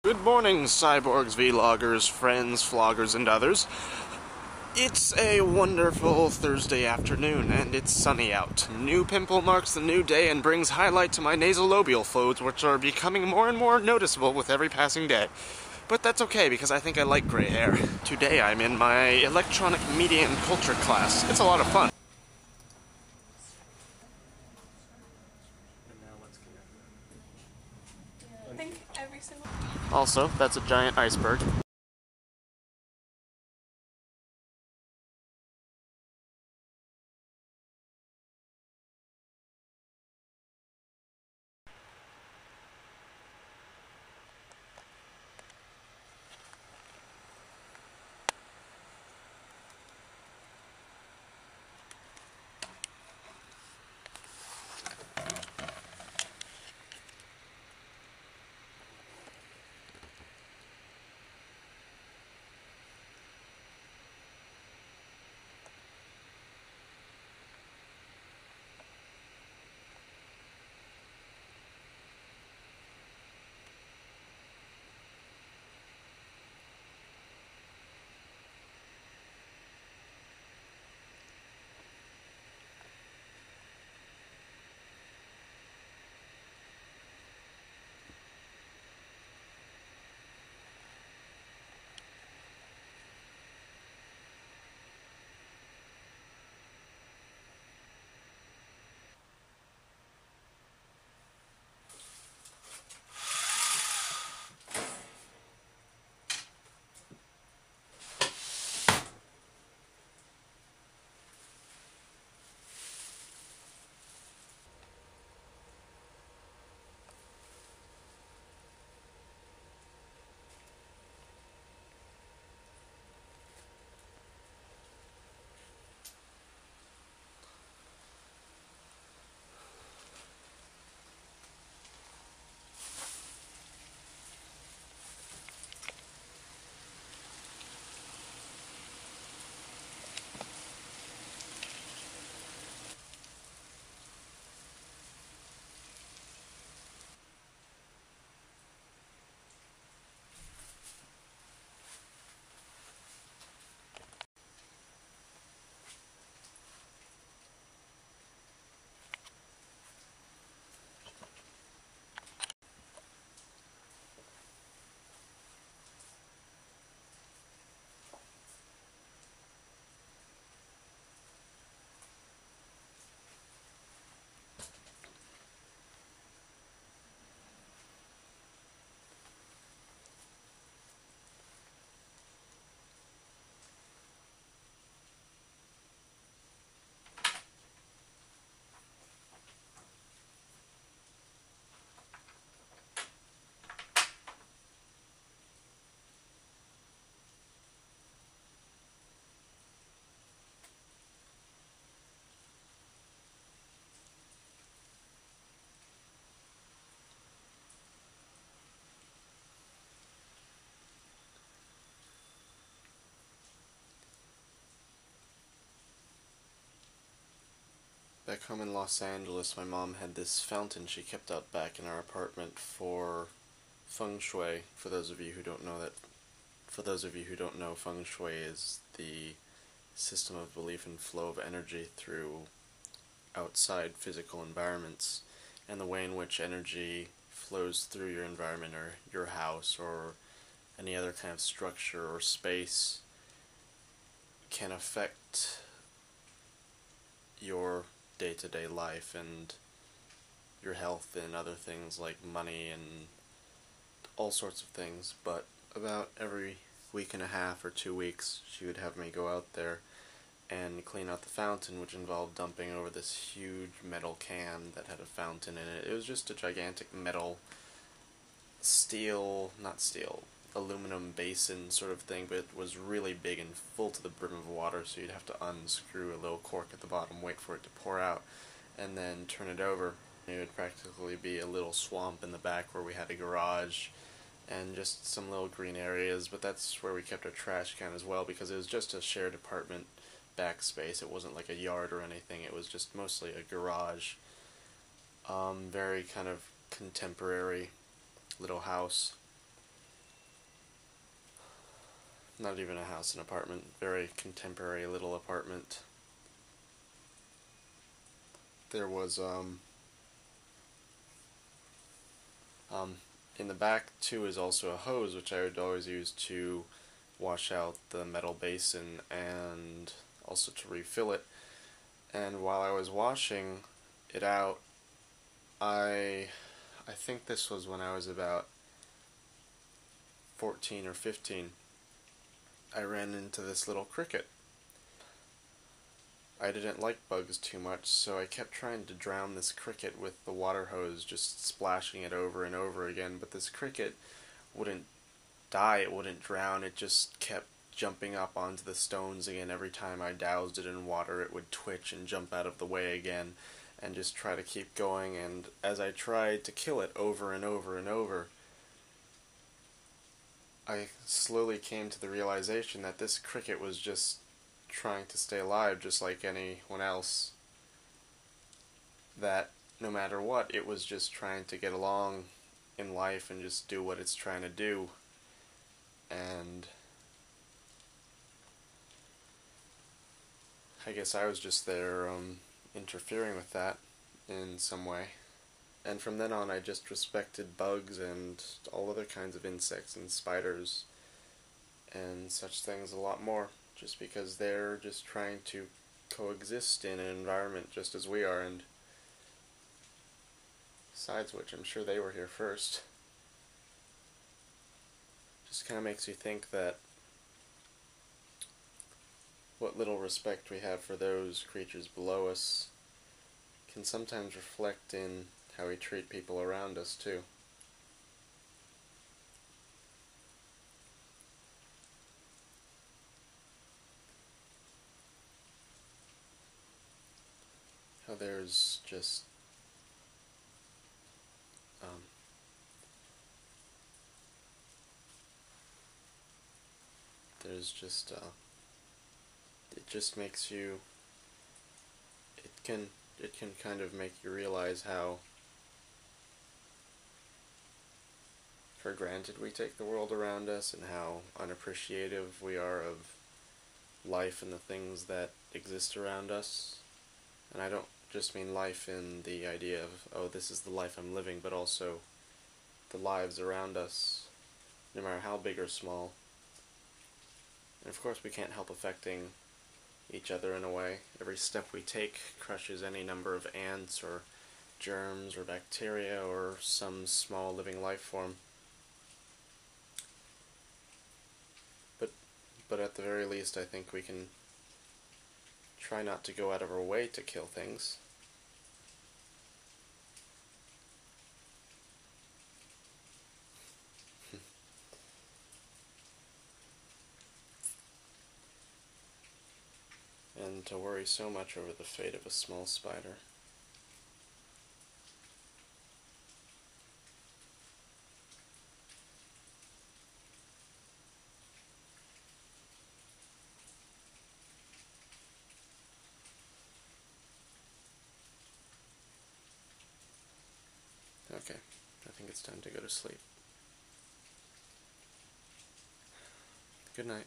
Good morning, cyborgs, vloggers, friends, floggers, and others. It's a wonderful Thursday afternoon, and it's sunny out. New pimple marks the new day and brings highlight to my nasolabial folds, which are becoming more and more noticeable with every passing day. But that's okay, because I think I like gray hair. Today I'm in my electronic media and culture class. It's a lot of fun. I think every single... Also, that's a giant iceberg. Back home in Los Angeles, my mom had this fountain she kept out back in our apartment for feng shui. For those of you who don't know, feng shui is the system of belief and flow of energy through outside physical environments, and the way in which energy flows through your environment or your house or any other kind of structure or space can affect your day-to-day life and your health and other things like money and all sorts of things. But about every week and a half or 2 weeks she would have me go out there and clean out the fountain, which involved dumping over this huge metal can that had a fountain in it. It was just a gigantic metal aluminum basin sort of thing, but it was really big and full to the brim of water, so you'd have to unscrew a little cork at the bottom, wait for it to pour out, and then turn it over. It would practically be a little swamp in the back where we had a garage and just some little green areas, but that's where we kept our trash can as well, because it was just a shared apartment backspace. It wasn't like a yard or anything, it was just mostly a garage. Very kind of contemporary little house. Not even a house, an apartment. Very contemporary little apartment. There was, in the back, too, is also a hose, which I would always use to wash out the metal basin and also to refill it. And while I was washing it out, I think this was when I was about 14 or 15, I ran into this little cricket. I didn't like bugs too much, so I kept trying to drown this cricket with the water hose, just splashing it over and over again, but this cricket wouldn't die, it wouldn't drown, it just kept jumping up onto the stones again. Every time I doused it in water, it would twitch and jump out of the way again, and just try to keep going, and as I tried to kill it over and over and over, I slowly came to the realization that this cricket was just trying to stay alive just like anyone else. That no matter what, it was just trying to get along in life and just do what it's trying to do. And I guess I was just there interfering with that in some way. And from then on I just respected bugs and all other kinds of insects and spiders and such things a lot more, just because they're just trying to coexist in an environment just as we are, and besides which, I'm sure they were here first. Just kind of makes you think that what little respect we have for those creatures below us can sometimes reflect in how we treat people around us, too. How there's just it just makes you, it can kind of make you realize how for granted we take the world around us and how unappreciative we are of life and the things that exist around us. And I don't just mean life in the idea of, oh, this is the life I'm living, but also the lives around us, no matter how big or small. And of course we can't help affecting each other in a way. Every step we take crushes any number of ants or germs or bacteria or some small living life form. But at the very least, I think we can try not to go out of our way to kill things. And to worry so much over the fate of a small spider. Okay, I think it's time to go to sleep. Good night.